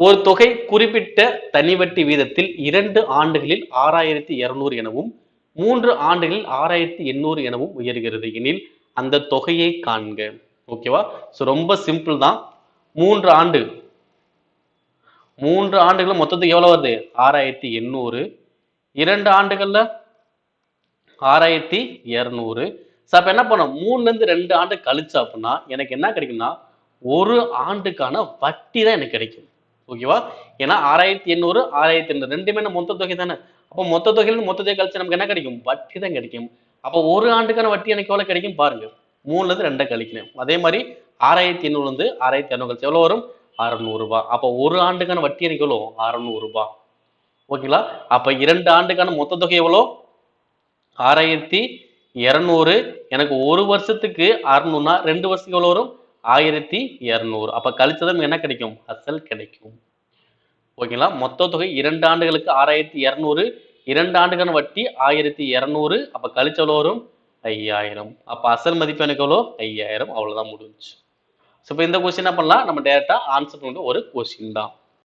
ஒரு தொகை குறிப்பிட்ட தனி வட்டி வீதத்தில் 2 ஆண்டுகளில் 6200 எனவும் 3 ஆண்டுகளில் 6800 எனவும் உயர்கிறது எனில் அந்த தொகையை காண்க. ஓகேவா? ஸோ ரொம்ப சிம்பிள் தான். 3 ஆண்டு 3 ஆண்டுகள் மொத்தத்துக்கு எவ்வளவு வருது? 6800. 2 ஆண்டுகள்ல 6200. அப்ப என்ன பண்ணும்? 3ல இருந்து 2 ஆண்டு கழிச்சு அப்படின்னா எனக்கு என்ன கிடைக்கும்னா ஒரு ஆண்டுக்கான வட்டி தான் எனக்கு கிடைக்கும். ஓகேவா? ஏன்னா 6800 6800 ரெண்டுமே மொத்த தொகை தானே. அப்போ மொத்த தொகையில மொத்த தொகை கழிச்சு நமக்கு என்ன கிடைக்கும்? வட்டி தான் கிடைக்கும். அப்போ ஒரு ஆண்டுக்கான வட்டி எனக்கு எவ்வளவு கிடைக்கும் பாருங்க. 3ல இருந்து 2 கழிக்கணும். அதே மாதிரி 6800 இருந்து 6200 கழிச்சு எவ்வளவு வரும்? 600 ரூபாய். அப்போ ஒரு ஆண்டுக்கான வட்டி எனக்கு எவ்வளவு? 600 ரூபாய். ஓகேங்களா? அப்ப 2 ஆண்டுக்கான மொத்த தொகை எவ்வளோ? 6200. எனக்கு ஒரு வருஷத்துக்கு 600னா 2 வருஷத்துக்கு எவ்வளவு வரும்? 1200. அப்ப கழிச்சதும் என்ன கிடைக்கும்? அசல் கிடைக்கும். ஓகேங்களா? மொத்த தொகை 2 ஆண்டுகளுக்கு 6200. 2 ஆண்டுக்கான வட்டி 1200. அப்ப கழிச்சு எவ்வளவு வரும்? 5000. அப்ப அசல் மதிப்பு எனக்கு எவ்வளோ? 5000. அவ்வளவுதான் முடிஞ்சுச்சு. ஸோ இப்போ இந்த கொஸ்டின் என்ன பண்ணலாம்? நம்ம டைரக்டா ஆன்சர் பண்ண ஒரு கொஸ்டின் தான்.